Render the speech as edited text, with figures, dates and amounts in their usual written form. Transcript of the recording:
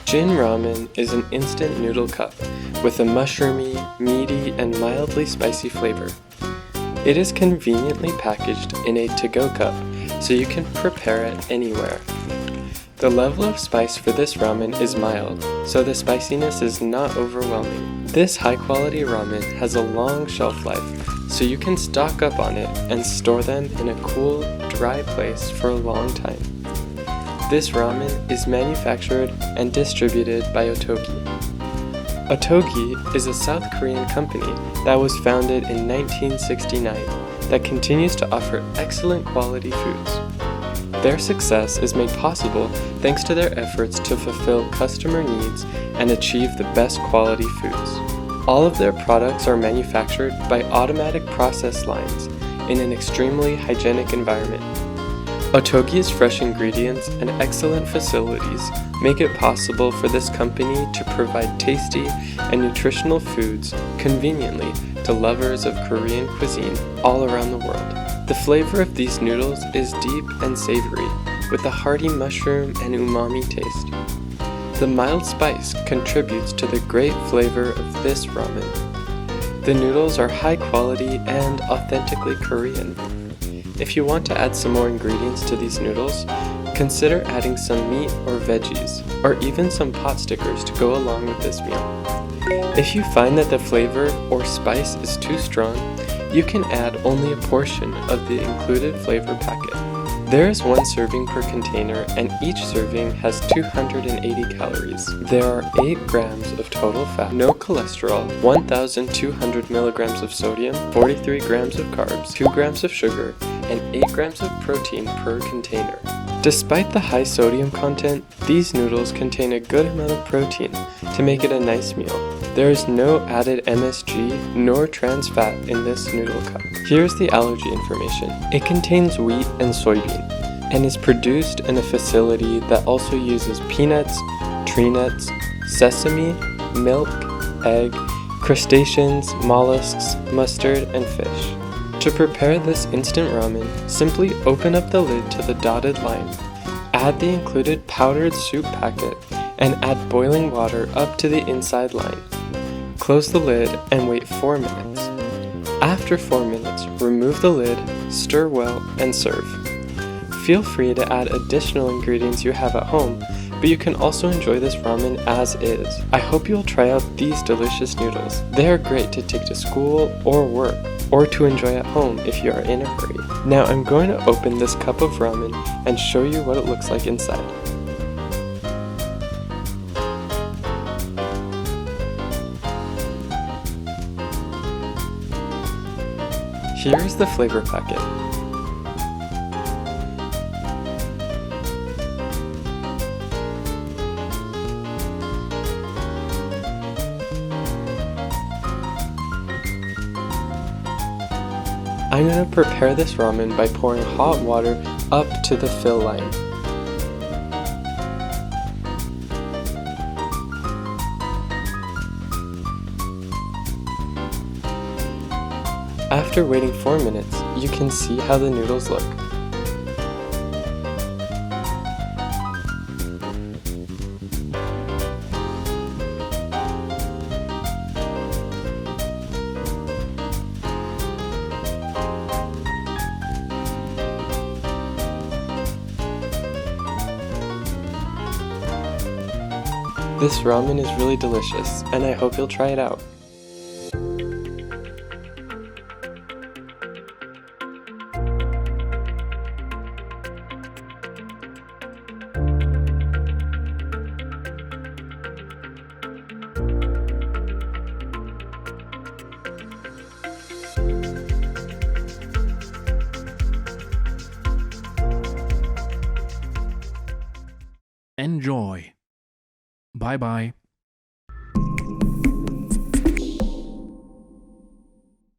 Jin Ramen is an instant noodle cup with a mushroomy, meaty, and mildly spicy flavor. It is conveniently packaged in a to-go cup, so you can prepare it anywhere. The level of spice for this ramen is mild, so the spiciness is not overwhelming. This high-quality ramen has a long shelf life, so you can stock up on it and store them in a cool, dry place for a long time. This ramen is manufactured and distributed by Otogi. Otogi is a South Korean company that was founded in 1969 that continues to offer excellent quality foods. Their success is made possible thanks to their efforts to fulfill customer needs and achieve the best quality foods. All of their products are manufactured by automatic process lines in an extremely hygienic environment. Otogi's fresh ingredients and excellent facilities make it possible for this company to provide tasty and nutritional foods conveniently to lovers of Korean cuisine all around the world. The flavor of these noodles is deep and savory, with a hearty mushroom and umami taste. The mild spice contributes to the great flavor of this ramen. The noodles are high quality and authentically Korean. If you want to add some more ingredients to these noodles, consider adding some meat or veggies, or even some pot stickers to go along with this meal. If you find that the flavor or spice is too strong, you can add only a portion of the included flavor packet. There is 1 serving per container, and each serving has 280 calories. There are 8 grams of total fat, no cholesterol, 1,200 milligrams of sodium, 43 grams of carbs, 2 grams of sugar, and 8 grams of protein per container. Despite the high sodium content, these noodles contain a good amount of protein to make it a nice meal. There is no added MSG nor trans fat in this noodle cup. Here's the allergy information. It contains wheat and soybean and is produced in a facility that also uses peanuts, tree nuts, sesame, milk, egg, crustaceans, mollusks, mustard, and fish. To prepare this instant ramen, simply open up the lid to the dotted line, add the included powdered soup packet, and add boiling water up to the inside line. Close the lid and wait 4 minutes. After 4 minutes, remove the lid, stir well, and serve. Feel free to add additional ingredients you have at home, but you can also enjoy this ramen as is. I hope you'll try out these delicious noodles. They are great to take to school or work, or to enjoy at home if you are in a hurry. Now I'm going to open this cup of ramen and show you what it looks like inside. Here is the flavor packet. I'm going to prepare this ramen by pouring hot water up to the fill line. After waiting 4 minutes, you can see how the noodles look. This ramen is really delicious, and I hope you'll try it out. Enjoy. Bye bye.